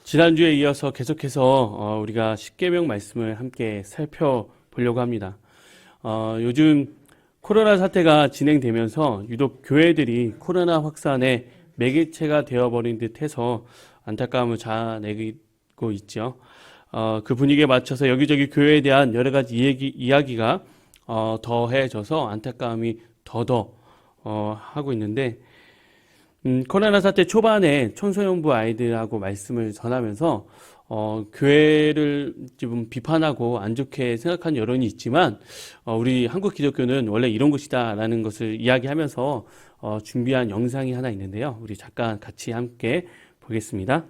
지난주에 이어서 계속해서 우리가 십계명 말씀을 함께 살펴보려고 합니다. 요즘 코로나 사태가 진행되면서 유독 교회들이 코로나 확산의 매개체가 되어버린 듯해서 안타까움을 자아내고 있죠. 그 분위기에 맞춰서 여기저기 교회에 대한 여러 가지 이야기가 더해져서 안타까움이 더더 하고 있는데, 코로나 사태 초반에 청소년부 아이들하고 말씀을 전하면서 교회를 좀 비판하고 안 좋게 생각하는 여론이 있지만 우리 한국 기독교는 원래 이런 것이다 라는 것을 이야기하면서 준비한 영상이 하나 있는데요. 우리 잠깐 같이 함께 보겠습니다.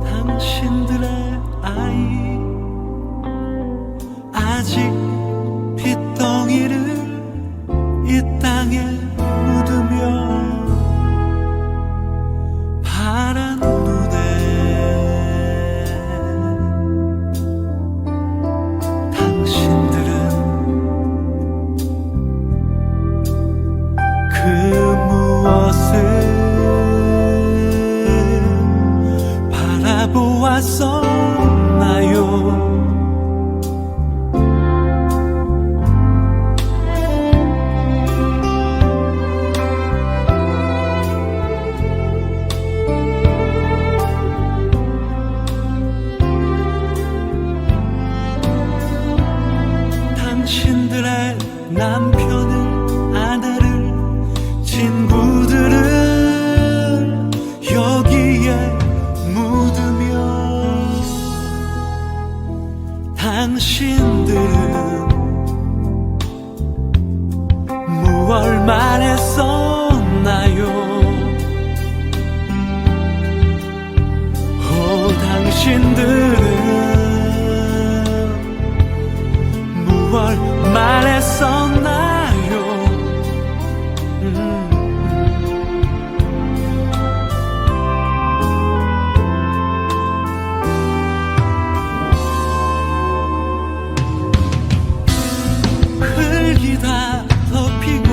당신들의 아이 아직 핏덩이를 이 땅에 묻으며 파란 눈에 당신들은 그 무엇을 보았었나요? 당신들의 남편을, 아내를, 친구들을 여기에 당신들은 무얼 말했었나요? 당신들은 무얼 말했었나요? 흙이 다 덮이고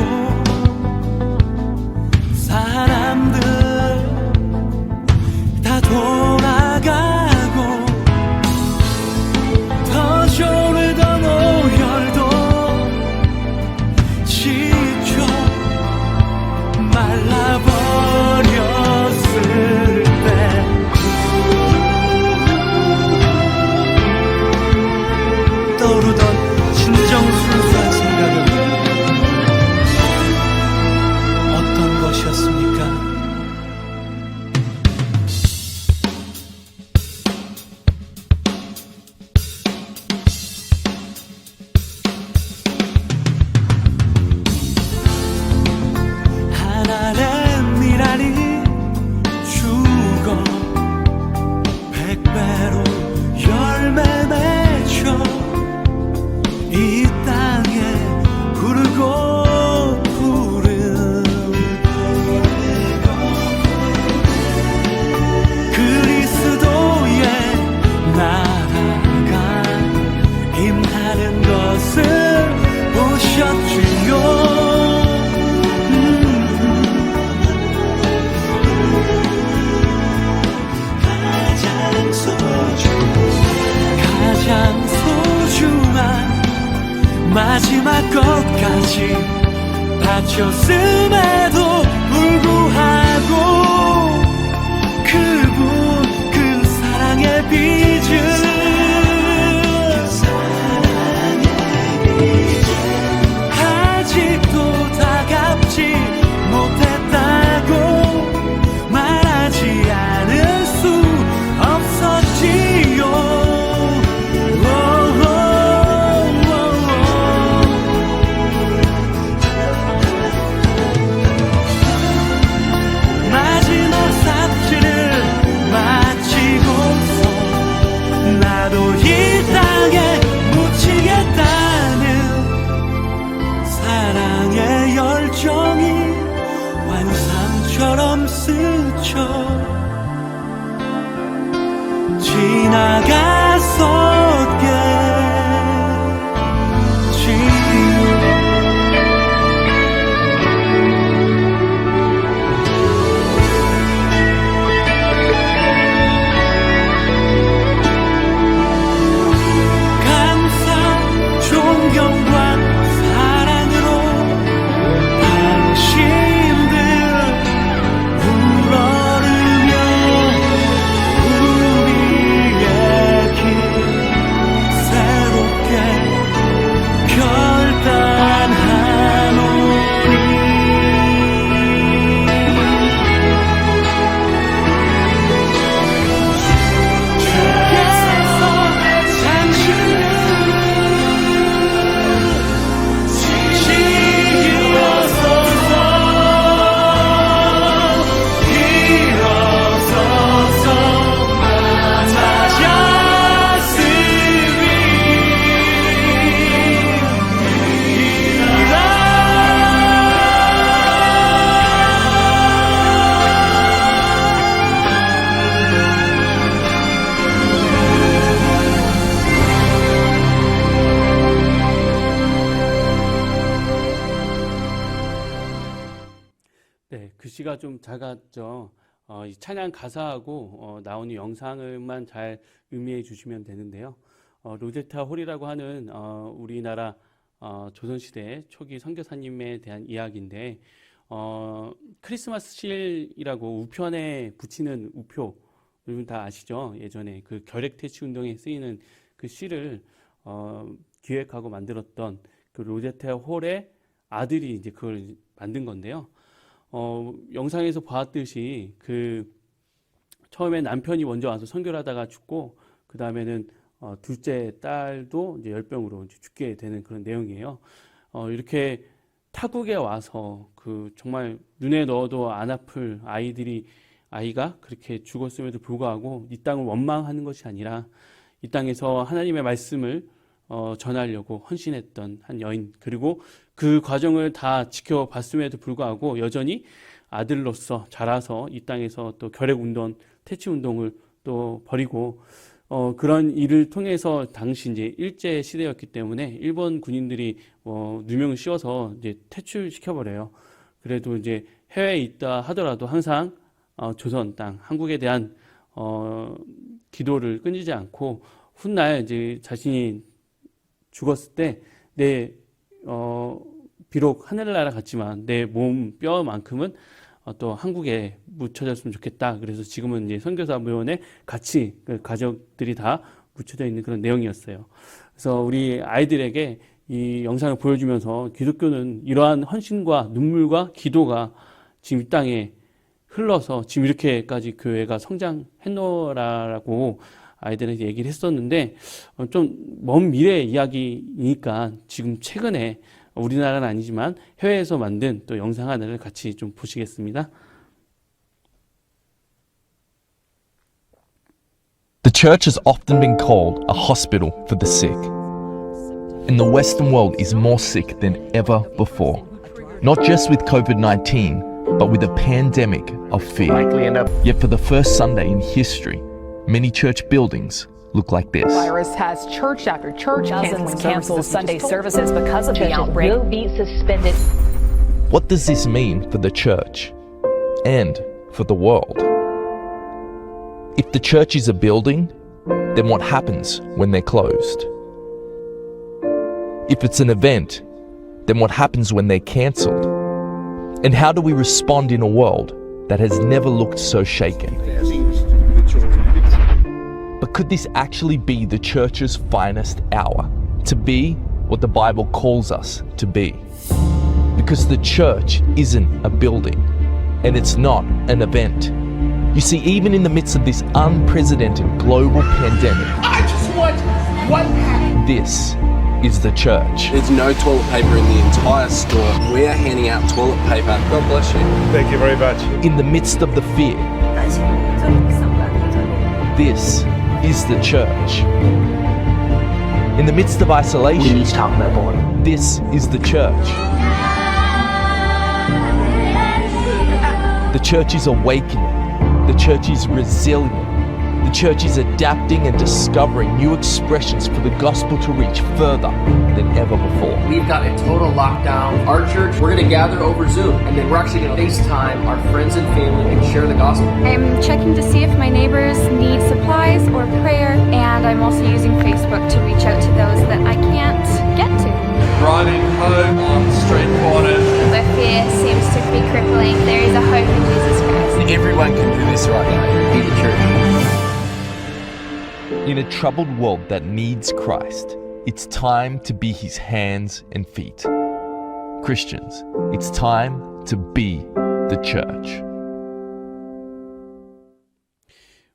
사람들 다 돌아가고 더 조르던 오열도 지쳐 말라버렸을 때 떠오르던 진정순수한 생각은 어떤 것이었습니까? 하나의 미랄이 죽어 백배로 열매 맺혀 이 땅에 부르고 부른 그리스도의 나라가 임하는 것을 보셨지요. 가장 소중한 마지막 것까지 바쳤음에도 불구하고 그분 그 사랑의 빚을 아직도 다 갚지 물처럼 스쳐 지나갔었겠지. 감사, 존경과 사랑으로 당신들 우러르며 우리의 길 새롭게 결단하노니. 주께서 당신을 일어서서 일어서서 네, 글씨가 좀 작았죠. 이 찬양 가사하고 나오는 영상을만 잘 음미해 주시면 되는데요. 로제타 홀이라고 하는 우리나라 조선시대 초기 선교사님에 대한 이야기인데, 크리스마스 실이라고 우편에 붙이는 우표, 여러분 다 아시죠? 예전에 그 결핵퇴치 운동에 쓰이는 그 실을 기획하고 만들었던 그 로제타 홀의 아들이 이제 그걸 만든 건데요. 영상에서 보았듯이 그 처음에 남편이 먼저 와서 선교를 하다가 죽고, 그 다음에는 둘째 딸도 이제 열병으로 이제 죽게 되는 그런 내용이에요. 이렇게 타국에 와서 그 정말 눈에 넣어도 안 아플 아이가 그렇게 죽었음에도 불구하고 이 땅을 원망하는 것이 아니라 이 땅에서 하나님의 말씀을 전하려고 헌신했던 한 여인, 그리고 그 과정을 다 지켜봤음에도 불구하고 여전히 아들로서 자라서 이 땅에서 또 결핵운동, 퇴치운동을 또 벌이고, 그런 일을 통해서 당시 이제 일제 시대였기 때문에 일본 군인들이 누명을 씌워서 이제 퇴출시켜버려요. 그래도 이제 해외에 있다 하더라도 항상 조선 땅, 한국에 대한 기도를 끊이지 않고, 훗날 이제 자신이 죽었을 때 비록 하늘나라 같지만 내 몸 뼈만큼은 또 한국에 묻혀졌으면 좋겠다. 그래서 지금은 이제 선교사 묘원에 같이 그 가족들이 다 묻혀져 있는 그런 내용이었어요. 그래서 우리 아이들에게 이 영상을 보여주면서 기독교는 이러한 헌신과 눈물과 기도가 지금 이 땅에 흘러서 지금 이렇게까지 교회가 성장했노라라고 아이들에게 얘기를 했었는데, 좀 먼 미래 이야기이니까 지금 최근에 우리나라는 아니지만 해외에서 만든 또 영상 하나를 같이 좀 보시겠습니다. The church has often been called a hospital for the sick. And the Western world is more sick than ever before. Not just with COVID-19, but with a pandemic of fear. Yet for the first Sunday in history, many church buildings look like this. Virus has church after church cancel Sunday services because of the outbreak. Will be suspended. What does this mean for the church and for the world? If the church is a building, then what happens when they're closed? If it's an event, then what happens when they're cancelled? And how do we respond in a world that has never looked so shaken? But could this actually be the church's finest hour? To be what the Bible calls us to be? Because the church isn't a building, and it's not an event. You see, even in the midst of this unprecedented global pandemic, I just want one pack. this is the church. There's no toilet paper in the entire store. We are handing out toilet paper. God bless you. Thank you very much. In the midst of the fear, this is the church. In the midst of isolation, this is the church. The church is awakening. The church is resilient. The church is adapting and discovering new expressions for the gospel to reach further than ever before. We've got a total lockdown. Our church, we're going to gather over Zoom, and then we're actually going to FaceTime our friends and family and share the gospel. I'm checking to see if my neighbors need supplies or prayer, and I'm also using Facebook to reach out to those that I can't get to. Driving home on street corners. Where fear seems to be crippling, there is a hope in Jesus Christ. Everyone can do this right now. Be the church. In a troubled world that needs Christ, it's time to be his hands and feet. Christians, it's time to be the church.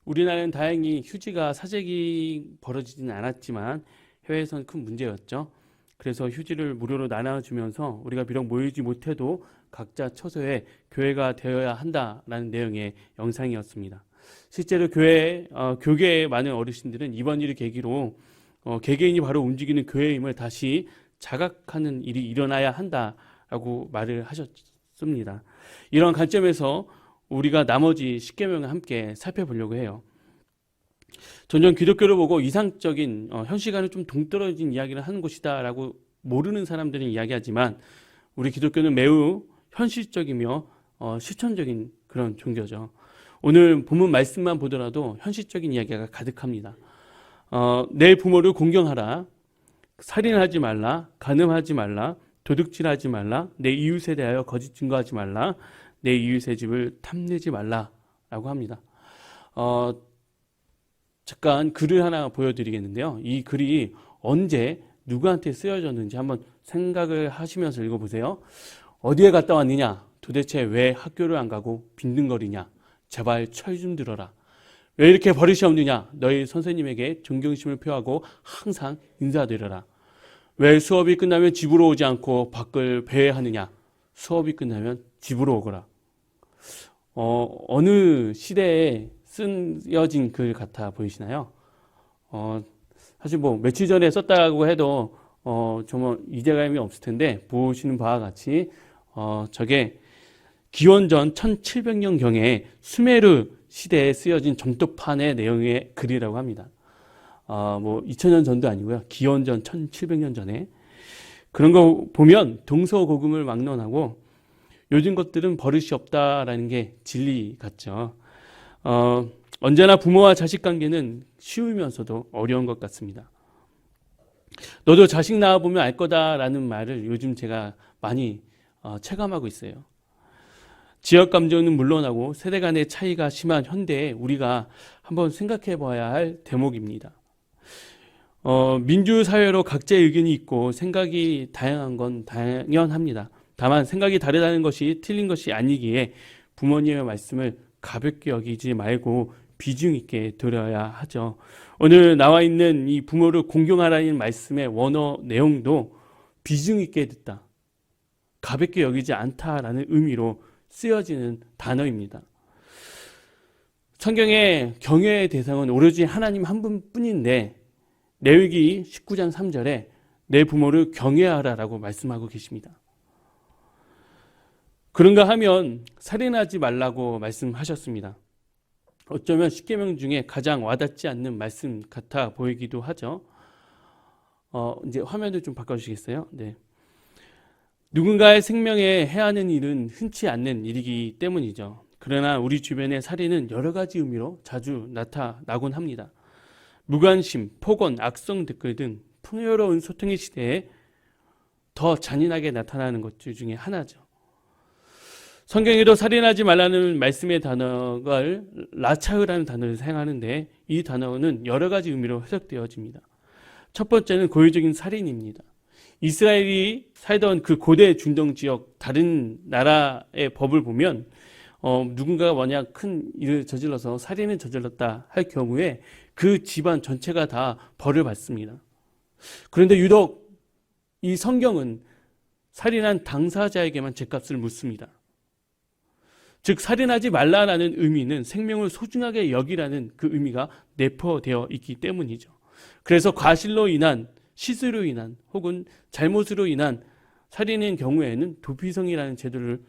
우리나라는 다행히 휴지가 사재기 벌어지지는 않았지만 해외에서는 큰 문제였죠. 그래서 휴지를 무료로 나눠주면서 우리가 비록 모이지 못해도 각자 처소에 교회가 되어야 한다라는 내용의 영상이었습니다. 실제로 교계의 많은 어르신들은 이번 일을 계기로 개개인이 바로 움직이는 교회의 힘을 다시 자각하는 일이 일어나야 한다라고 말을 하셨습니다. 이런 관점에서 우리가 나머지 10계명을 함께 살펴보려고 해요. 점점 기독교를 보고 이상적인 현실과는 좀 동떨어진 이야기를 하는 곳이다라고 모르는 사람들은 이야기하지만 우리 기독교는 매우 현실적이며 실천적인 그런 종교죠. 오늘 본문 말씀만 보더라도 현실적인 이야기가 가득합니다. 내 부모를 공경하라, 살인하지 말라, 간음하지 말라, 도둑질하지 말라, 내 이웃에 대하여 거짓 증거하지 말라, 내 이웃의 집을 탐내지 말라라고 합니다. 잠깐 글을 하나 보여드리겠는데요. 이 글이 언제 누구한테 쓰여졌는지 한번 생각을 하시면서 읽어보세요. 어디에 갔다 왔느냐? 도대체 왜 학교를 안 가고 빈둥거리냐? 제발 철 좀 들어라. 왜 이렇게 버릇이 없느냐? 너희 선생님에게 존경심을 표하고 항상 인사드려라. 왜 수업이 끝나면 집으로 오지 않고 밖을 배회하느냐? 수업이 끝나면 집으로 오거라. 어느 시대에 쓰여진 글 같아 보이시나요? 사실 뭐 며칠 전에 썼다고 해도 정말 이재감이 없을 텐데 보시는 바와 같이 저게 기원전 1700년경에 수메르 시대에 쓰여진 점토판의 내용의 글이라고 합니다. 뭐 2000년 전도 아니고요. 기원전 1700년 전에. 그런 거 보면 동서고금을 막론하고 요즘 것들은 버릇이 없다라는 게 진리 같죠. 언제나 부모와 자식 관계는 쉬우면서도 어려운 것 같습니다. 너도 자식 낳아보면 알 거다라는 말을 요즘 제가 많이 체감하고 있어요. 지역 감정은 물론하고 세대 간의 차이가 심한 현대에 우리가 한번 생각해 봐야 할 대목입니다. 민주사회로 각자의 의견이 있고 생각이 다양한 건 당연합니다. 다만 생각이 다르다는 것이 틀린 것이 아니기에 부모님의 말씀을 가볍게 여기지 말고 비중 있게 들어야 하죠. 오늘 나와 있는 이 부모를 공경하라는 말씀의 원어 내용도 비중 있게 듣다, 가볍게 여기지 않다라는 의미로 쓰여지는 단어입니다. 성경의 경외의 대상은 오로지 하나님 한 분뿐인데 레위기 19장 3절에 내 부모를 경외하라라고 말씀하고 계십니다. 그런가 하면 살인하지 말라고 말씀하셨습니다. 어쩌면 10계명 중에 가장 와닿지 않는 말씀 같아 보이기도 하죠. 이제 화면을 좀 바꿔주시겠어요? 네. 누군가의 생명에 해하는 일은 흔치 않는 일이기 때문이죠. 그러나 우리 주변의 살인은 여러 가지 의미로 자주 나타나곤 합니다. 무관심, 폭언, 악성 댓글 등 풍요로운 소통의 시대에 더 잔인하게 나타나는 것 중에 하나죠. 성경에도 살인하지 말라는 말씀의 단어를 라차흐라는 단어를 사용하는데 이 단어는 여러 가지 의미로 해석되어집니다. 첫 번째는 고유적인 살인입니다. 이스라엘이 살던 그 고대 중동 지역 다른 나라의 법을 보면 누군가가 만약 큰 일을 저질러서 살인을 저질렀다 할 경우에 그 집안 전체가 다 벌을 받습니다. 그런데 유독 이 성경은 살인한 당사자에게만 죗값을 묻습니다. 즉 살인하지 말라라는 의미는 생명을 소중하게 여기라는 그 의미가 내포되어 있기 때문이죠. 그래서 과실로 인한, 실수로 인한 혹은 잘못으로 인한 살인의 경우에는 도피성이라는 제도를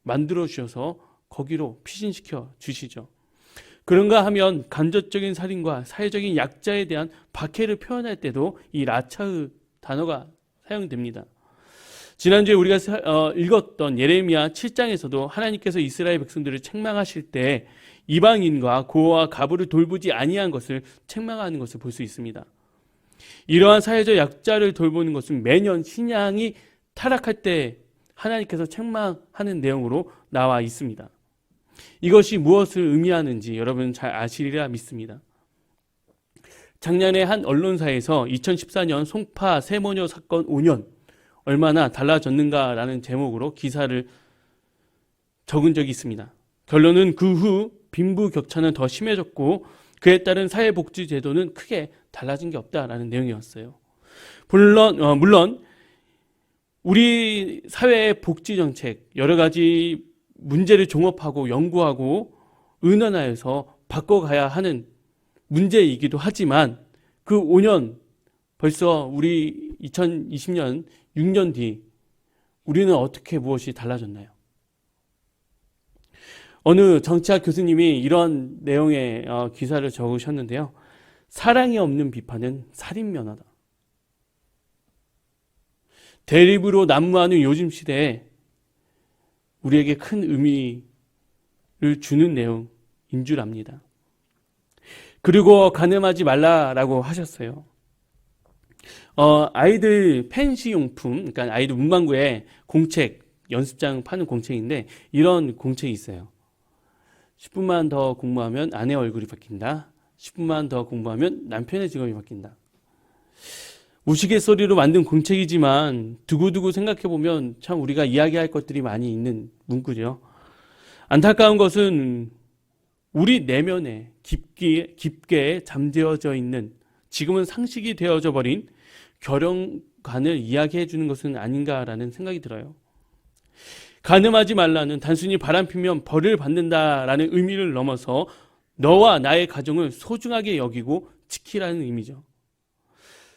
만들어 주셔서 거기로 피신시켜 주시죠. 그런가 하면 간접적인 살인과 사회적인 약자에 대한 박해를 표현할 때도 이 라차의 단어가 사용됩니다. 지난주에 우리가 읽었던 예레미야 7장에서도 하나님께서 이스라엘 백성들을 책망하실 때 이방인과 고아와 가부를 돌보지 아니한 것을 책망하는 것을 볼 수 있습니다. 이러한 사회적 약자를 돌보는 것은 매년 신앙이 타락할 때 하나님께서 책망하는 내용으로 나와 있습니다. 이것이 무엇을 의미하는지 여러분 잘 아시리라 믿습니다. 작년에 한 언론사에서 2014년 송파 세모녀 사건 5년 얼마나 달라졌는가라는 제목으로 기사를 적은 적이 있습니다. 결론은 그 후 빈부격차는 더 심해졌고 그에 따른 사회복지제도는 크게 달라진 게 없다라는 내용이었어요. 물론 우리 사회의 복지정책 여러 가지 문제를 종합하고 연구하고 의논하여서 바꿔가야 하는 문제이기도 하지만 그 5년 벌써 우리 2020년 6년 뒤 우리는 어떻게 무엇이 달라졌나요? 어느 정치학 교수님이 이런 내용의 기사를 적으셨는데요. 사랑이 없는 비판은 살인면허다. 대립으로 난무하는 요즘 시대에 우리에게 큰 의미를 주는 내용인 줄 압니다. 그리고 가늠하지 말라라고 하셨어요. 아이들 펜시용품, 그러니까 아이들 문방구에 공책, 연습장 파는 공책인데 이런 공책이 있어요. 10분만 더 공부하면 아내 얼굴이 바뀐다. 10분만 더 공부하면 남편의 직업이 바뀐다. 우스갯소리로 만든 공책이지만 두고두고 생각해보면 참 우리가 이야기할 것들이 많이 있는 문구죠. 안타까운 것은 우리 내면에 깊게 잠재워져 있는 지금은 상식이 되어져 버린 결연관을 이야기해 주는 것은 아닌가라는 생각이 들어요. 간음하지 말라는 단순히 바람피면 벌을 받는다라는 의미를 넘어서 너와 나의 가정을 소중하게 여기고 지키라는 의미죠.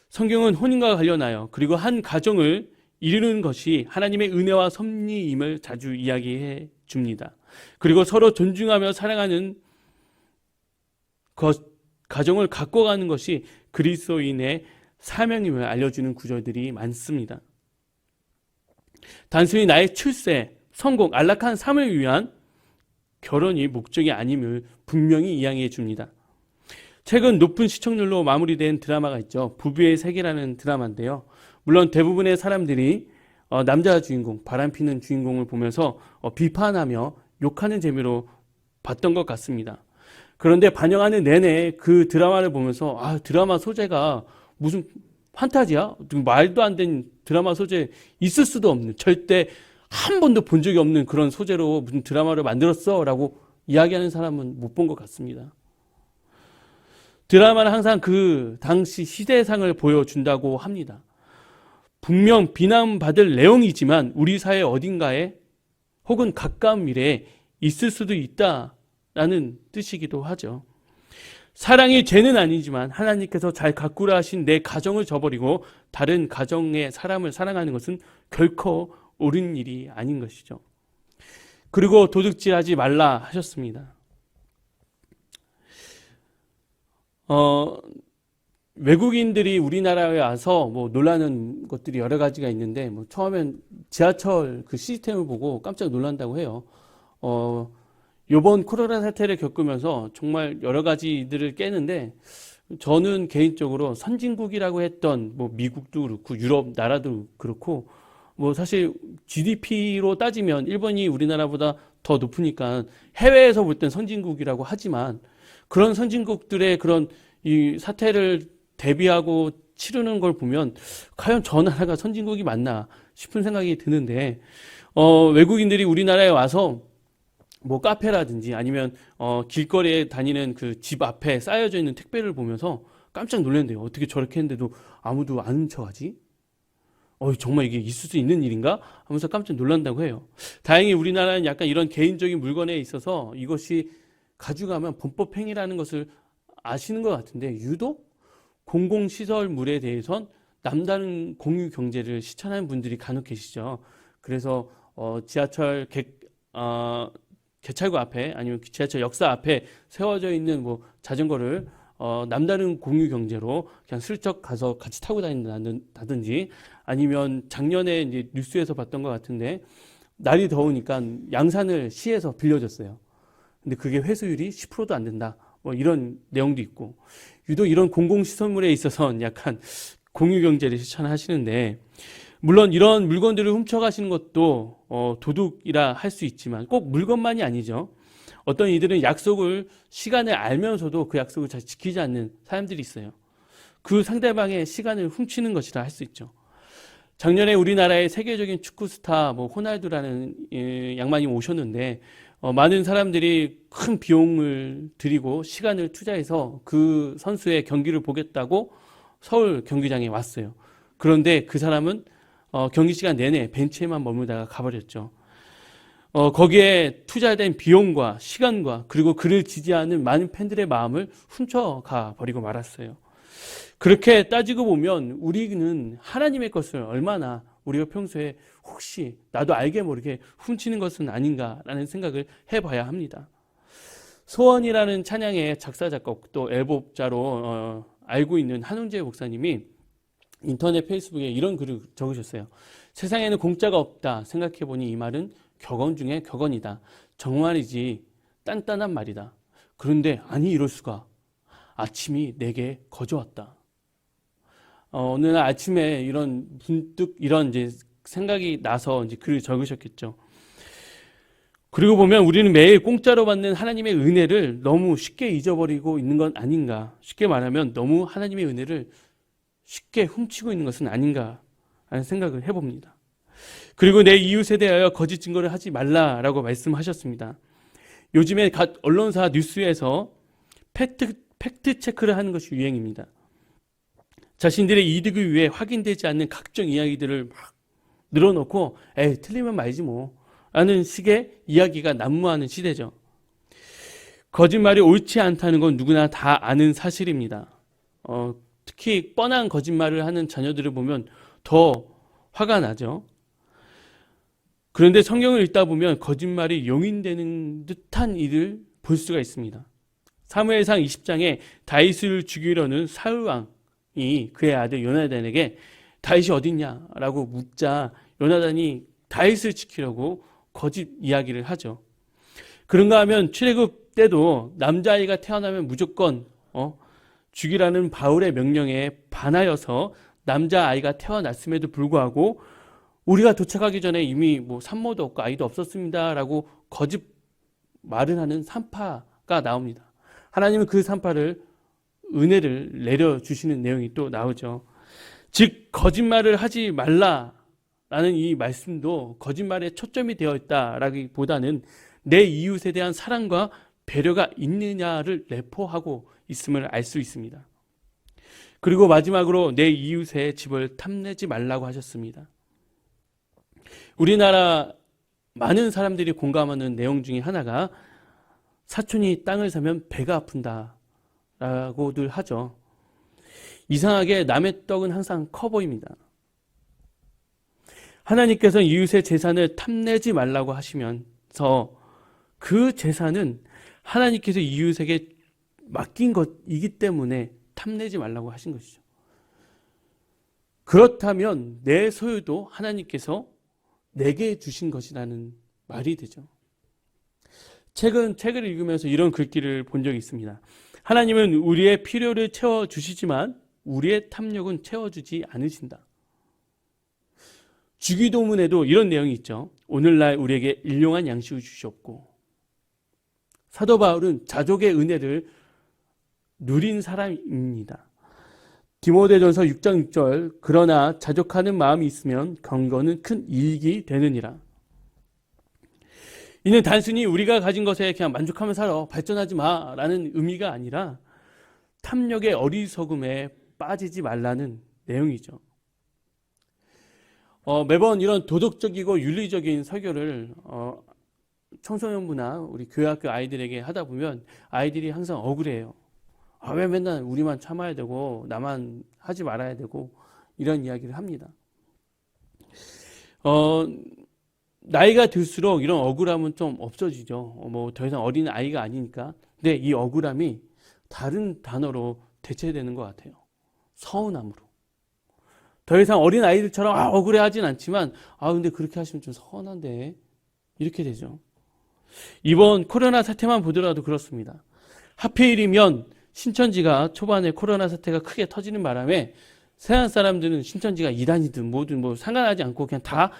성경은 혼인과 관련하여 그리고 한 가정을 이루는 것이 하나님의 은혜와 섭리임을 자주 이야기해 줍니다. 그리고 서로 존중하며 사랑하는 가정을 갖고 가는 것이 그리스도인의 사명임을 알려주는 구절들이 많습니다. 단순히 나의 출세, 성공, 안락한 삶을 위한 결혼이 목적이 아님을 분명히 이야기해 줍니다. 최근 높은 시청률로 마무리된 드라마가 있죠. 부부의 세계라는 드라마인데요. 물론 대부분의 사람들이 남자 주인공, 바람피는 주인공을 보면서 비판하며 욕하는 재미로 봤던 것 같습니다. 그런데 반영하는 내내 그 드라마를 보면서 드라마 소재가 무슨 판타지야? 말도 안 되는 드라마 소재 있을 수도 없는, 절대 한 번도 본 적이 없는 그런 소재로 무슨 드라마를 만들었어 라고 이야기하는 사람은 못 본 것 같습니다. 드라마는 항상 그 당시 시대상을 보여준다고 합니다. 분명 비난받을 내용이지만 우리 사회 어딘가에 혹은 가까운 미래에 있을 수도 있다라는 뜻이기도 하죠. 사랑이 죄는 아니지만 하나님께서 잘 가꾸라 하신 내 가정을 저버리고 다른 가정의 사람을 사랑하는 것은 결코 옳은 일이 아닌 것이죠. 그리고 도둑질하지 말라 하셨습니다. 외국인들이 우리나라에 와서 놀라는 것들이 여러 가지가 있는데 처음엔 지하철 그 시스템을 보고 깜짝 놀란다고 해요. 이번 코로나 사태를 겪으면서 정말 여러 가지들을 깨는데 저는 개인적으로 선진국이라고 했던 미국도 그렇고 유럽 나라도 그렇고 사실 GDP로 따지면 일본이 우리나라보다 더 높으니까 해외에서 볼 땐 선진국이라고 하지만 그런 선진국들의 그런 이 사태를 대비하고 치르는 걸 보면 과연 저 나라가 선진국이 맞나 싶은 생각이 드는데 외국인들이 우리나라에 와서 카페라든지 아니면 길거리에 다니는 그 집 앞에 쌓여져 있는 택배를 보면서 깜짝 놀랐는데요. 어떻게 저렇게 했는데도 아무도 안 훔쳐가지? 정말 이게 있을 수 있는 일인가? 하면서 깜짝 놀란다고 해요. 다행히 우리나라는 약간 이런 개인적인 물건에 있어서 이것이 가져가면 범법행위라는 것을 아시는 것 같은데 유독 공공시설물에 대해선 남다른 공유 경제를 실천하는 분들이 간혹 계시죠. 그래서 지하철 개찰구 앞에 아니면 지하철 역사 앞에 세워져 있는 뭐 자전거를 남다른 공유 경제로 그냥 슬쩍 가서 같이 타고 다닌다든지, 아니면 작년에 이제 뉴스에서 봤던 것 같은데 날이 더우니까 양산을 시에서 빌려줬어요. 근데 그게 회수율이 10%도 안 된다. 뭐 이런 내용도 있고, 유독 이런 공공시설물에 있어서는 약간 공유경제를 실천하시는데, 물론 이런 물건들을 훔쳐가시는 것도 도둑이라 할 수 있지만 꼭 물건만이 아니죠. 어떤 이들은 약속을, 시간을 알면서도 그 약속을 잘 지키지 않는 사람들이 있어요. 그 상대방의 시간을 훔치는 것이라 할 수 있죠. 작년에 우리나라의 세계적인 축구 스타 호날두라는 양반이 오셨는데, 많은 사람들이 큰 비용을 들이고 시간을 투자해서 그 선수의 경기를 보겠다고 서울 경기장에 왔어요. 그런데 그 사람은 경기 시간 내내 벤치에만 머물다가 가버렸죠. 거기에 투자된 비용과 시간과 그리고 그를 지지하는 많은 팬들의 마음을 훔쳐가 버리고 말았어요. 그렇게 따지고 보면 우리는 하나님의 것을 얼마나 우리가 평소에 혹시 나도 알게 모르게 훔치는 것은 아닌가라는 생각을 해봐야 합니다. 소원이라는 찬양의 작사, 작곡 또 애곡자로 알고 있는 한웅재 목사님이 인터넷 페이스북에 이런 글을 적으셨어요. 세상에는 공짜가 없다 생각해보니 이 말은 격언 중에 격언이다. 정말이지 단단한 말이다. 그런데 아니 이럴 수가. 아침이 내게 거저왔다. 어느 날 아침에 이런 문득 이런 이제 생각이 나서 이제 글을 적으셨겠죠. 그리고 보면 우리는 매일 공짜로 받는 하나님의 은혜를 너무 쉽게 잊어버리고 있는 건 아닌가. 쉽게 말하면 너무 하나님의 은혜를 쉽게 훔치고 있는 것은 아닌가 하는 생각을 해봅니다. 그리고 내 이웃에 대하여 거짓 증거를 하지 말라라고 말씀하셨습니다. 요즘에 각 언론사 뉴스에서 팩트 체크를 하는 것이 유행입니다. 자신들의 이득을 위해 확인되지 않는 각종 이야기들을 막 늘어놓고 에이 틀리면 말지 뭐 라는 식의 이야기가 난무하는 시대죠. 거짓말이 옳지 않다는 건 누구나 다 아는 사실입니다. 특히 뻔한 거짓말을 하는 자녀들을 보면 더 화가 나죠. 그런데 성경을 읽다 보면 거짓말이 용인되는 듯한 일을 볼 수가 있습니다. 사무엘상 20장에 다윗을 죽이려는 사울왕이 그의 아들 요나단에게 다윗이 어딨냐라고 묻자 요나단이 다윗을 지키려고 거짓 이야기를 하죠. 그런가 하면 출애굽 때도 남자아이가 태어나면 무조건 죽이라는 바울의 명령에 반하여서 남자아이가 태어났음에도 불구하고 우리가 도착하기 전에 이미 뭐 산모도 없고 아이도 없었습니다라고 거짓 말을 하는 산파가 나옵니다. 하나님은 그 산파를 은혜를 내려주시는 내용이 또 나오죠. 즉 거짓말을 하지 말라라는 이 말씀도 거짓말에 초점이 되어 있다라기보다는 내 이웃에 대한 사랑과 배려가 있느냐를 내포하고 있음을 알 수 있습니다. 그리고 마지막으로 내 이웃의 집을 탐내지 말라고 하셨습니다. 우리나라 많은 사람들이 공감하는 내용 중에 하나가 사촌이 땅을 사면 배가 아픈다라고들 하죠. 이상하게 남의 떡은 항상 커 보입니다. 하나님께서 이웃의 재산을 탐내지 말라고 하시면서 그 재산은 하나님께서 이웃에게 맡긴 것이기 때문에 탐내지 말라고 하신 것이죠. 그렇다면 내 소유도 하나님께서 내게 주신 것이라는 말이 되죠. 책을 읽으면서 이런 글귀를 본 적이 있습니다. 하나님은 우리의 필요를 채워주시지만 우리의 탐욕은 채워주지 않으신다. 주기도문에도 이런 내용이 있죠. 오늘날 우리에게 일용한 양식을 주셨고, 사도 바울은 자족의 은혜를 누린 사람입니다. 디모데전서 6장 6절 그러나 자족하는 마음이 있으면 경건은 큰 이익이 되느니라. 이는 단순히 우리가 가진 것에 그냥 만족하며 살아 발전하지 마라는 의미가 아니라 탐욕의 어리석음에 빠지지 말라는 내용이죠. 매번 이런 도덕적이고 윤리적인 설교를 청소년부나 우리 교회학교 아이들에게 하다 보면 아이들이 항상 억울해요. 왜 맨날 우리만 참아야 되고 나만 하지 말아야 되고 이런 이야기를 합니다. 나이가 들수록 이런 억울함은 좀 없어지죠. 뭐 더 이상 어린 아이가 아니니까. 근데 이 억울함이 다른 단어로 대체되는 것 같아요. 서운함으로. 더 이상 어린 아이들처럼 억울해하진 않지만 근데 그렇게 하시면 좀 서운한데 이렇게 되죠. 이번 코로나 사태만 보더라도 그렇습니다. 하필이면 신천지가 초반에 코로나 사태가 크게 터지는 바람에 세상 사람들은 신천지가 이단이든 뭐든 뭐 상관하지 않고 그냥 다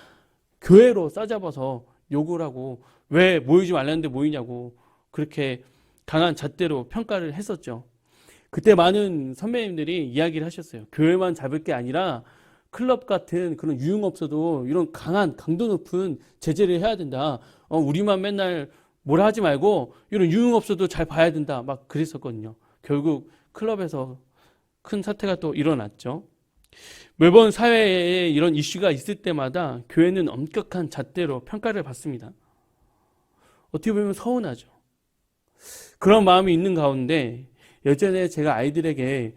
교회로 싸잡아서 욕을 하고 왜 모이지 말라는데 모이냐고 그렇게 강한 잣대로 평가를 했었죠. 그때 많은 선배님들이 이야기를 하셨어요. 교회만 잡을 게 아니라 클럽 같은 그런 유흥업소도 이런 강한 강도 높은 제재를 해야 된다. 우리만 맨날 뭐라 하지 말고 이런 유흥업소도 잘 봐야 된다. 막 그랬었거든요. 결국 클럽에서 큰 사태가 또 일어났죠. 매번 사회에 이런 이슈가 있을 때마다 교회는 엄격한 잣대로 평가를 받습니다. 어떻게 보면 서운하죠. 그런 마음이 있는 가운데 예전에 제가 아이들에게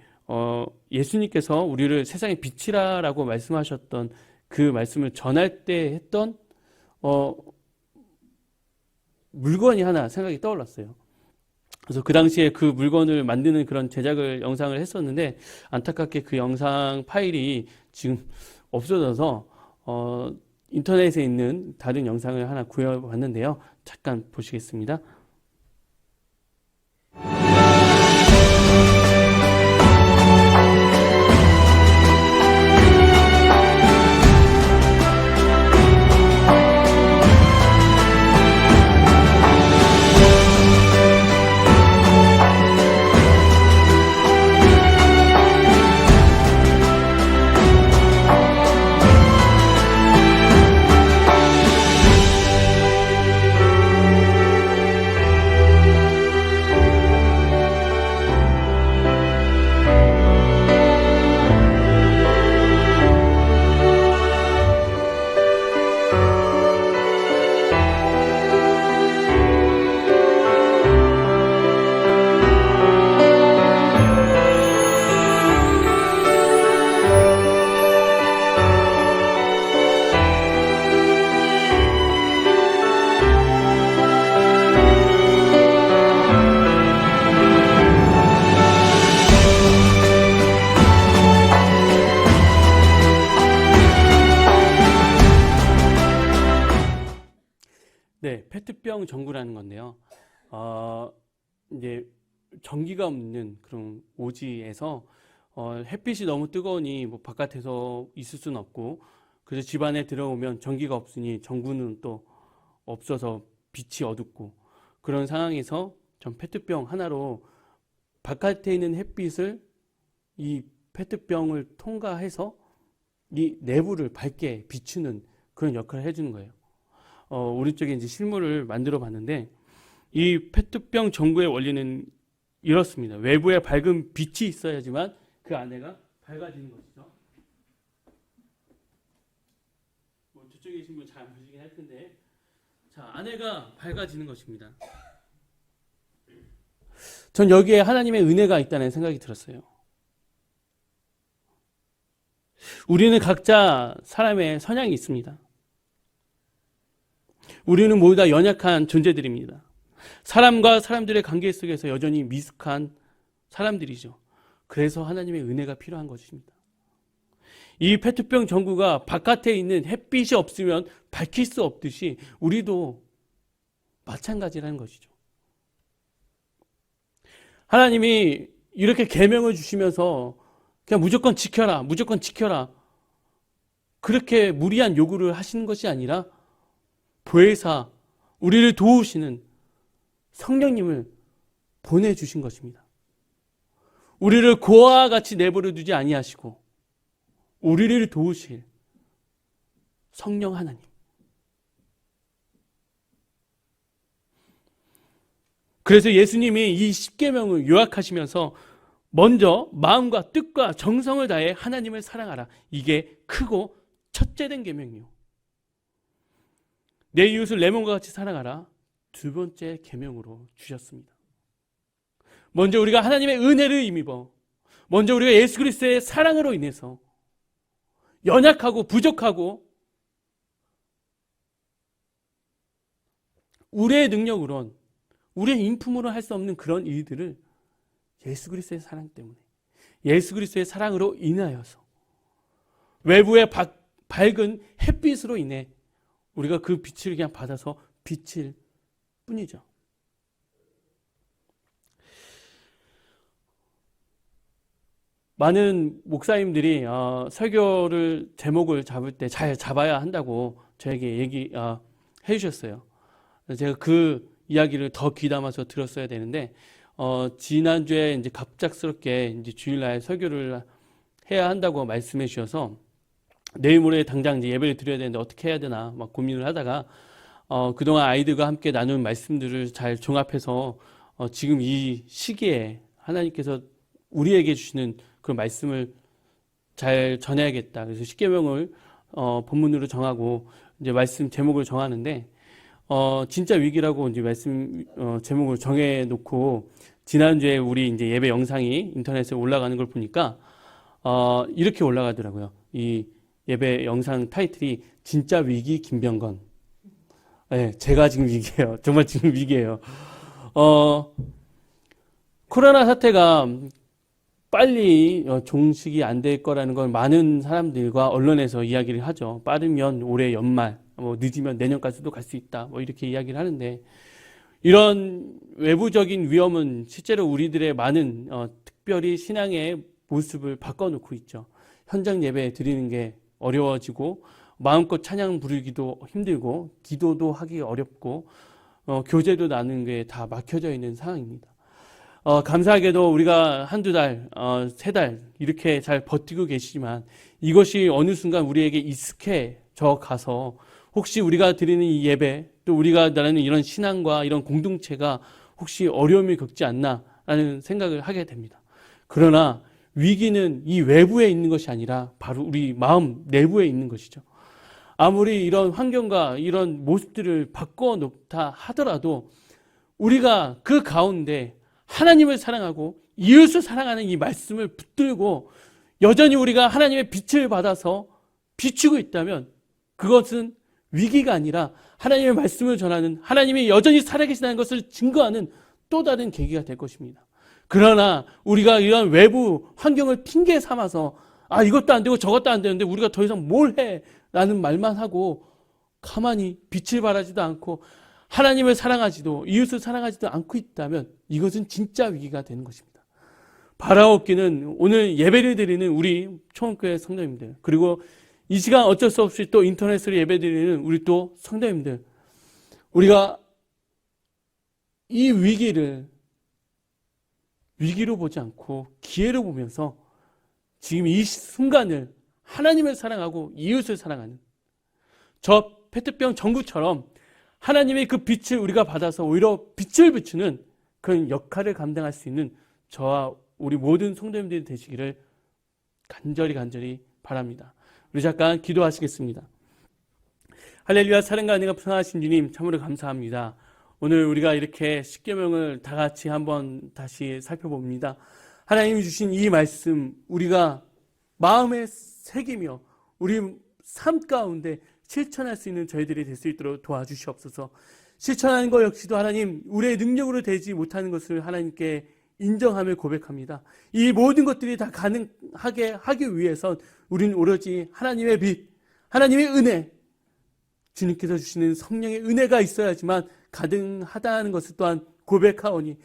예수님께서 우리를 세상의 빛이라라고 말씀하셨던 그 말씀을 전할 때 했던 물건이 하나 생각이 떠올랐어요. 그래서 그 당시에 그 물건을 만드는 그런 제작을 영상을 했었는데 안타깝게 그 영상 파일이 지금 없어져서 인터넷에 있는 다른 영상을 하나 구해봤는데요. 잠깐 보시겠습니다. 네, 페트병 전구라는 건데요. 이제 전기가 없는 그런 오지에서 햇빛이 너무 뜨거우니 뭐 바깥에서 있을 수는 없고 그래서 집 안에 들어오면 전기가 없으니 전구는 또 없어서 빛이 어둡고 그런 상황에서 전 페트병 하나로 바깥에 있는 햇빛을 이 페트병을 통과해서 이 내부를 밝게 비추는 그런 역할을 해주는 거예요. 오른쪽에 이제 실물을 만들어 봤는데 이 페트병 전구의 원리는 이렇습니다. 외부에 밝은 빛이 있어야지만 그 안에가 밝아지는 것이죠. 뭐 저쪽에 계신 분 잘 안 보시긴 할 텐데, 자 안에가 밝아지는 것입니다. 전 여기에 하나님의 은혜가 있다는 생각이 들었어요. 우리는 각자 사람의 성향이 있습니다. 우리는 모두 다 연약한 존재들입니다. 사람과 사람들의 관계 속에서 여전히 미숙한 사람들이죠. 그래서 하나님의 은혜가 필요한 것입니다. 이 페트병 전구가 바깥에 있는 햇빛이 없으면 밝힐 수 없듯이 우리도 마찬가지라는 것이죠. 하나님이 이렇게 계명을 주시면서 그냥 무조건 지켜라, 무조건 지켜라 그렇게 무리한 요구를 하시는 것이 아니라 보혜사, 우리를 도우시는 성령님을 보내주신 것입니다. 우리를 고아와 같이 내버려 두지 아니하시고 우리를 도우실 성령 하나님. 그래서 예수님이 이 십계명을 요약하시면서 먼저 마음과 뜻과 정성을 다해 하나님을 사랑하라. 이게 크고 첫째 된 계명이요. 내 이웃을 내 몸과 같이 사랑하라. 두 번째 계명으로 주셨습니다. 먼저 우리가 하나님의 은혜를 힘입어 먼저 우리가 예수 그리스도의 사랑으로 인해서 연약하고 부족하고 우리의 능력으론 우리의 인품으로 할 수 없는 그런 일들을 예수 그리스도의 사랑 때문에, 예수 그리스도의 사랑으로 인하여서, 외부의 밝은 햇빛으로 인해 우리가 그 빛을 그냥 받아서 빛일 뿐이죠. 많은 목사님들이 설교를 제목을 잡을 때 잘 잡아야 한다고 저에게 얘기해 주셨어요. 제가 그 이야기를 더 귀담아서 들었어야 되는데, 지난주에 이제 갑작스럽게 이제 주일날 설교를 해야 한다고 말씀해 주셔서 내일 모레 당장 이제 예배를 드려야 되는데 어떻게 해야 되나 막 고민을 하다가 그동안 아이들과 함께 나눈 말씀들을 잘 종합해서 지금 이 시기에 하나님께서 우리에게 주시는 그런 말씀을 잘 전해야겠다. 그래서 십계명을 본문으로 정하고 이제 말씀 제목을 정하는데, 진짜 위기라고 이제 말씀 제목을 정해 놓고 지난주에 우리 이제 예배 영상이 인터넷에 올라가는 걸 보니까 이렇게 올라가더라고요. 이 예배 영상 타이틀이 진짜 위기 김병건. 네, 제가 지금 위기예요. 정말 지금 위기예요. 코로나 사태가 빨리 종식이 안 될 거라는 걸 많은 사람들과 언론에서 이야기를 하죠. 빠르면 올해 연말, 뭐 늦으면 내년까지도 갈 수 있다, 뭐 이렇게 이야기를 하는데, 이런 외부적인 위험은 실제로 우리들의 많은 특별히 신앙의 모습을 바꿔놓고 있죠. 현장 예배 드리는 게 어려워지고, 마음껏 찬양 부르기도 힘들고, 기도도 하기 어렵고, 교제도 나누는 게 다 막혀져 있는 상황입니다. 감사하게도 우리가 한두 달, 세 달 이렇게 잘 버티고 계시지만, 이것이 어느 순간 우리에게 익숙해져 가서 혹시 우리가 드리는 이 예배, 또 우리가 나누는 이런 신앙과 이런 공동체가 혹시 어려움을 겪지 않나라는 생각을 하게 됩니다. 그러나 위기는 이 외부에 있는 것이 아니라 바로 우리 마음 내부에 있는 것이죠. 아무리 이런 환경과 이런 모습들을 바꿔놓다 하더라도 우리가 그 가운데 하나님을 사랑하고 이웃을 사랑하는 이 말씀을 붙들고 여전히 우리가 하나님의 빛을 받아서 비추고 있다면, 그것은 위기가 아니라 하나님의 말씀을 전하는, 하나님이 여전히 살아계시다는 것을 증거하는 또 다른 계기가 될 것입니다. 그러나 우리가 이런 외부 환경을 핑계 삼아서 이것도 안 되고 저것도 안 되는데 우리가 더 이상 뭘 해? 라는 말만 하고 가만히 빛을 발하지도 않고 하나님을 사랑하지도 이웃을 사랑하지도 않고 있다면 이것은 진짜 위기가 되는 것입니다. 바라옵기는 오늘 예배를 드리는 우리 총원교회 성도님들, 그리고 이 시간 어쩔 수 없이 또 인터넷으로 예배드리는 우리 또 성도님들, 우리가 이 위기로 보지 않고 기회로 보면서 지금 이 순간을 하나님을 사랑하고 이웃을 사랑하는 저 페트병 전구처럼 하나님의 그 빛을 우리가 받아서 오히려 빛을 비추는 그런 역할을 감당할 수 있는 저와 우리 모든 성도님들이 되시기를 간절히 바랍니다. 우리 잠깐 기도하시겠습니다. 할렐루야. 사랑과 은혜가 풍성하신 주님, 참으로 감사합니다. 오늘 우리가 이렇게 십계명을 다 같이 한번 다시 살펴봅니다. 하나님이 주신 이 말씀 우리가 마음에 새기며 우리 삶 가운데 실천할 수 있는 저희들이 될 수 있도록 도와주시옵소서. 실천하는 것 역시도 하나님, 우리의 능력으로 되지 못하는 것을 하나님께 인정하며 고백합니다. 이 모든 것들이 다 가능하게 하기 위해선 우리는 오로지 하나님의 빛, 하나님의 은혜, 주님께서 주시는 성령의 은혜가 있어야지만 가능하다는 것을 또한 고백하오니,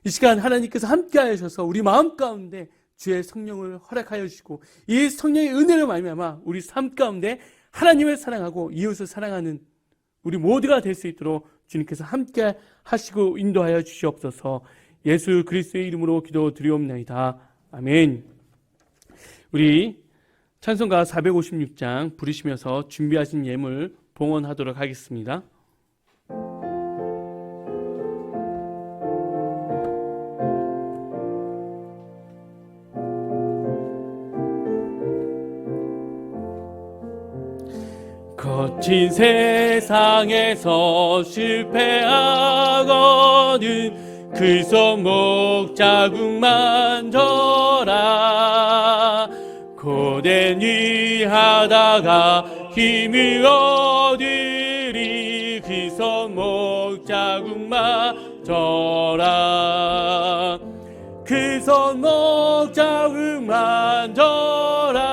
이 시간 하나님께서 함께 하셔서 우리 마음 가운데 주의 성령을 허락하여 주시고, 이 성령의 은혜를 말미암아 우리 삶 가운데 하나님을 사랑하고 이웃을 사랑하는 우리 모두가 될 수 있도록 주님께서 함께 하시고 인도하여 주시옵소서. 예수 그리스도의 이름으로 기도드리옵나이다. 아멘. 우리 찬송가 456장 부르시면서 준비하신 예물 봉헌하도록 하겠습니다. 거친 세상에서 실패하거든 그 손목 자국만 져라. 고된 일 하다가 힘을 얻으리 그 손 손목 자국만 져라. 그 손목 자국만 져라.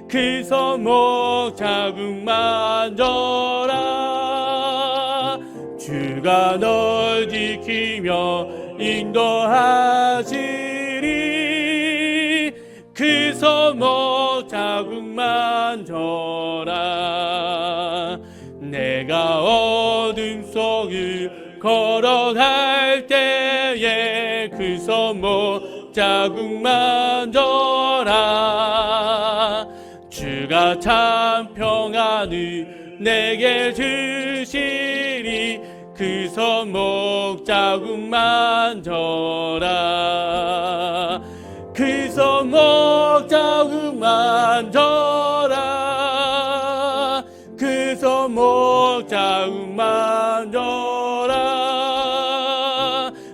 그 손목 자국만 져라. 주가 널 지키며 인도하시리. 그 손목 자국만 져라. 내가 어둠 속을 걸어갈 때에 그 손목 자국만 져라. 주가 참 평안을 내게 주시리. 그 손목 자국만 져라. 그 손목 자국만 져라. 그 손목 자국만 져라.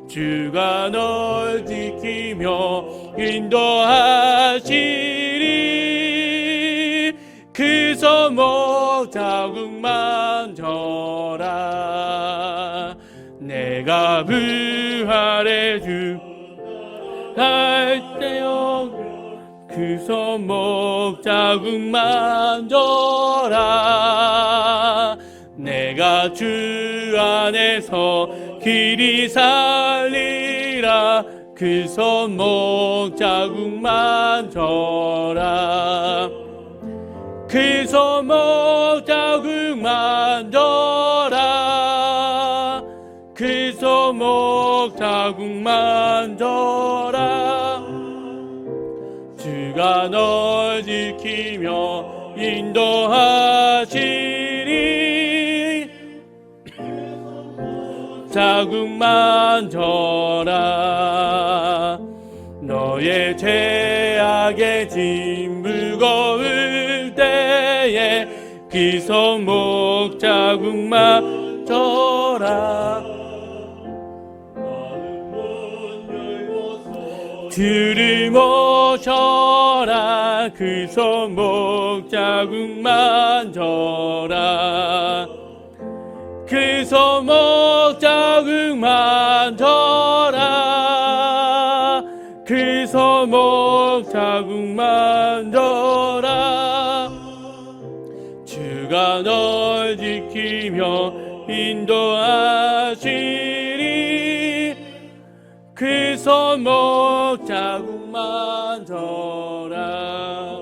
주가 널 지키며 인도하시리. 그 손목 자국만 져라. 내가 부활의 주 할 때여 그 손목 자국만 져라. 내가 주 안에서 길이 살리라. 그 손목 자국만 져라. 그 손목 자국만 져라. 그 손목 자국만 져라. 주가 널 지키며 인도하시리. 자국만 져라. 너의 죄악의 짐 무거울 때에 그 손목 자국만 져라. 주를 모셔라. 그 손목 자국만 져라. 그 손목 자국만 져라. 그 손목 자국만 져라. 주가 널 지키며 인도하시리. 그 손목 자국만 져라.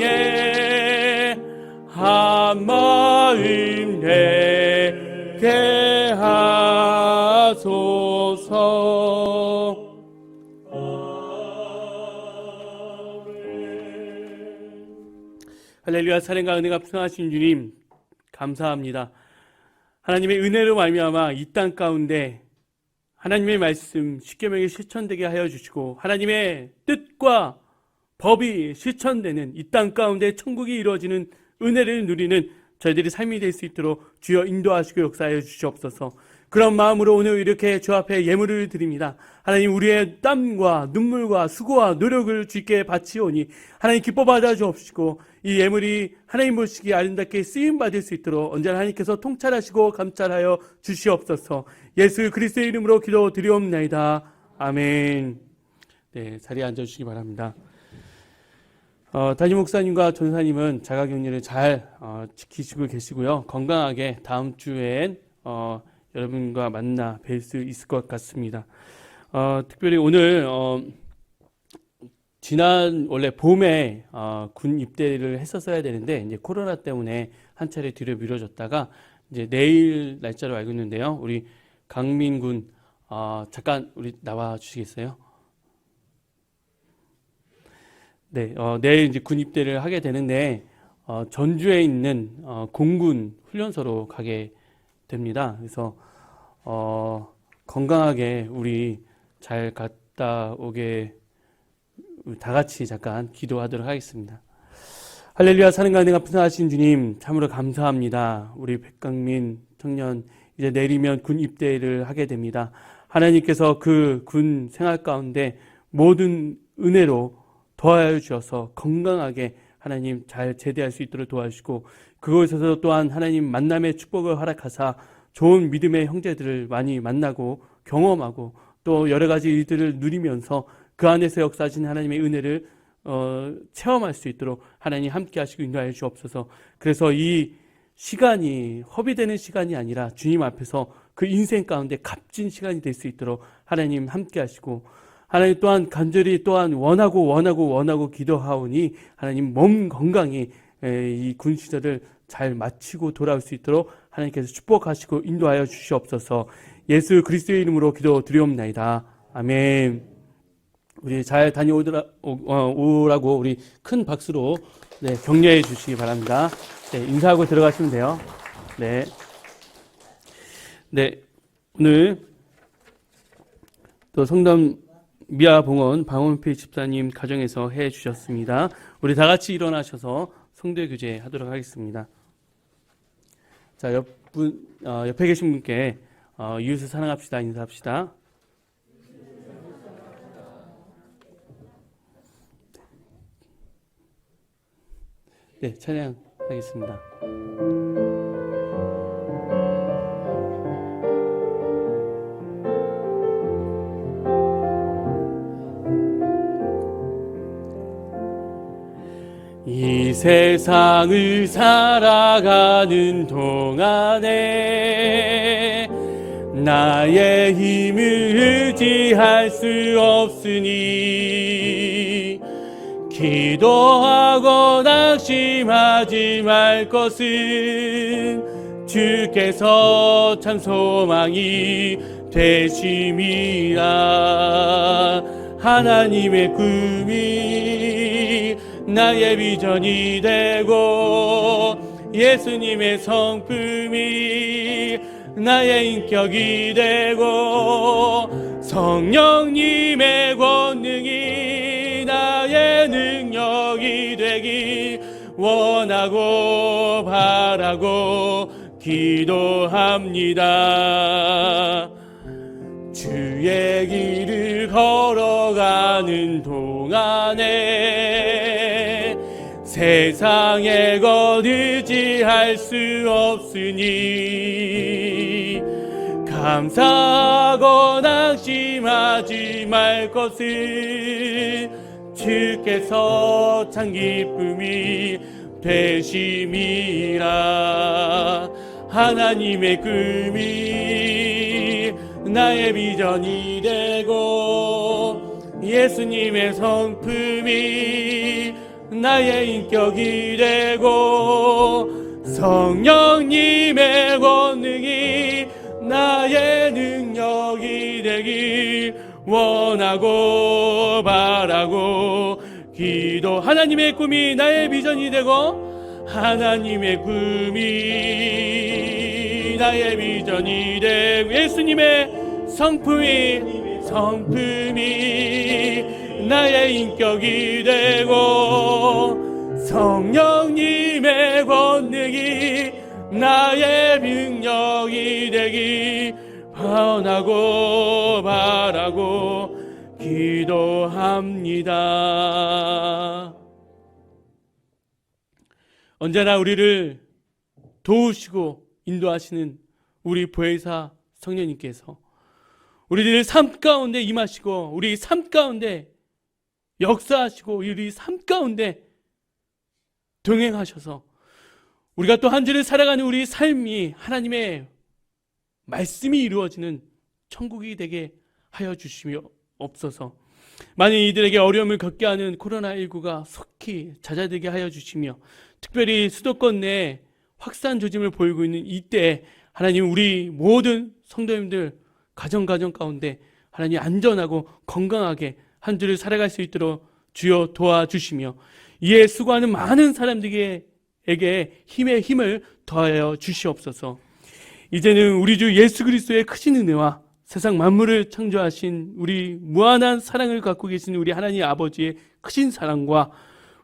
사랑해 한 마음 되게 하소서. 할렐루야. 사랑과 은혜가 풍성하신 주님 감사합니다. 하나님의 은혜로 말미암아 이 땅 가운데 하나님의 말씀 십계명이 실천되게 하여 주시고 하나님의 뜻과 법이 실천되는 이 땅 가운데 천국이 이루어지는 은혜를 누리는 저희들이 삶이 될 수 있도록 주여 인도하시고 역사하여 주시옵소서. 그런 마음으로 오늘 이렇게 주 앞에 예물을 드립니다. 하나님, 우리의 땀과 눈물과 수고와 노력을 주께 바치오니 하나님 기뻐 받아 주옵시고 이 예물이 하나님 보시기에 아름답게 쓰임 받을 수 있도록 언제나 하나님께서 통찰하시고 감찰하여 주시옵소서. 예수 그리스도의 이름으로 기도드리옵나이다. 아멘. 네, 자리에 앉아주시기 바랍니다. 담임 목사님과 전사님은 자가격리를 잘 지키시고 계시고요. 건강하게 다음 주엔 여러분과 만나 뵐 수 있을 것 같습니다. 특별히 오늘 지난 원래 봄에 군 입대를 했었어야 되는데 이제 코로나 때문에 한 차례 뒤로 미뤄졌다가 이제 내일 날짜로 알고 있는데요. 우리 강민군 잠깐 우리 나와 주시겠어요? 네, 내일 이제 군 입대를 하게 되는데 전주에 있는 공군 훈련소로 가게 됩니다. 그래서 건강하게 우리 잘 갔다 오게 다 같이 잠깐 기도하도록 하겠습니다. 할렐루야. 사는 가운데 풍성하신 주님 참으로 감사합니다. 우리 백강민 청년 이제 내리면 군 입대를 하게 됩니다. 하나님께서 그 군 생활 가운데 모든 은혜로 도와주셔서 주셔서 건강하게 하나님 잘 제대할 수 있도록 도와주시고 그곳에서 또한 하나님 만남의 축복을 허락하사 좋은 믿음의 형제들을 많이 만나고 경험하고 또 여러 가지 일들을 누리면서 그 안에서 역사하신 하나님의 은혜를 체험할 수 있도록 하나님 함께 하시고 인도하여 주옵소서. 그래서 이 시간이 허비되는 시간이 아니라 주님 앞에서 그 인생 가운데 값진 시간이 될 수 있도록 하나님 함께 하시고 하나님 또한 간절히 또한 원하고 기도하오니 하나님 몸 건강히 이 군 시절을 잘 마치고 돌아올 수 있도록 하나님께서 축복하시고 인도하여 주시옵소서. 예수 그리스도의 이름으로 기도드리옵나이다. 아멘. 우리 잘 다녀오라고 우리 큰 박수로 격려해 주시기 바랍니다. 인사하고 들어가시면 돼요. 오늘 또 성담 미아봉원 방원필 집사님 가정에서 해 주셨습니다. 우리 다 같이 일어나셔서 성대 교제 하도록 하겠습니다. 자, 옆에 계신 분께 이웃을 사랑합시다 인사합시다. 네, 찬양하겠습니다. 이 세상을 살아가는 동안에 나의 힘을 의지할 수 없으니 기도하고 낙심하지 말 것은 주께서 참 소망이 되심이라. 하나님의 꿈이 나의 비전이 되고 예수님의 성품이 나의 인격이 되고 성령님의 권능이 나의 능력이 되길 원하고 바라고 기도합니다. 주의 길을 걸어가는 동안에 세상의 것 의지할 수 없으니 감사하고 낙심하지 말 것을 주께서 참 기쁨이 되심이라. 하나님의 꿈이 나의 비전이 되고 예수님의 성품이 나의 인격이 되고 성령님의 권능이 나의 능력이 되길 원하고 바라고 기도. 하나님의 꿈이 나의 비전이 되고 하나님의 꿈이 나의 비전이 되고 예수님의 성품이 나의 인격이 되고 성령님의 권능이 나의 능력이 되길 원하고 바라고 기도합니다. 언제나 우리를 도우시고 인도하시는 우리 보혜사 성령님께서 우리들의 삶 가운데 임하시고 우리 삶 가운데 역사하시고 우리 삶 가운데 동행하셔서 우리가 또 한 주를 살아가는 우리 삶이 하나님의 말씀이 이루어지는 천국이 되게 하여 주시옵소서. 만일 이들에게 어려움을 겪게 하는 코로나19가 속히 잦아들게 하여 주시며 특별히 수도권 내 확산 조짐을 보이고 있는 이때 하나님 우리 모든 성도님들 가정 가운데 하나님 안전하고 건강하게 한 주를 살아갈 수 있도록 주여 도와주시며 이에 수고하는 많은 사람들에게 힘의 힘을 더하여 주시옵소서. 이제는 우리 주 예수 그리스도의 크신 은혜와 세상 만물을 창조하신 우리 무한한 사랑을 갖고 계신 우리 하나님 아버지의 크신 사랑과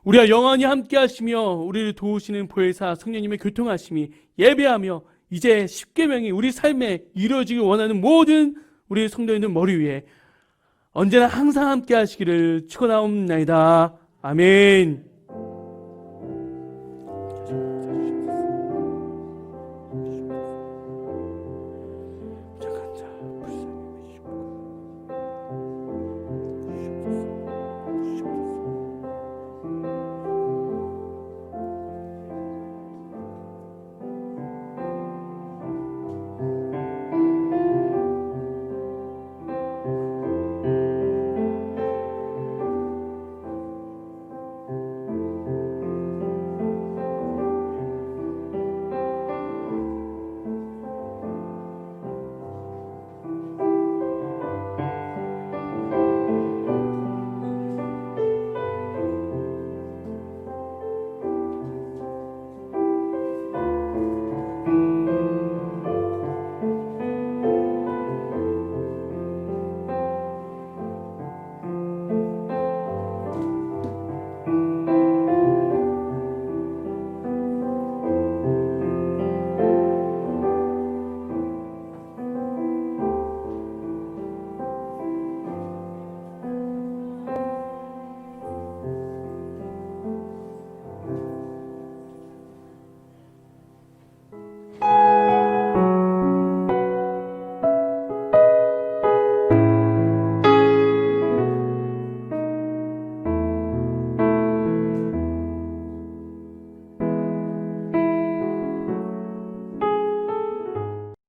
우리와 영원히 함께 하시며 우리를 도우시는 보혜사 성령님의 교통하심이 예배하며 이제 십계명이 우리 삶에 이루어지길 원하는 모든 우리 성도님들 머리 위에 언제나 항상 함께 하시기를 축원하옵나이다. 아멘.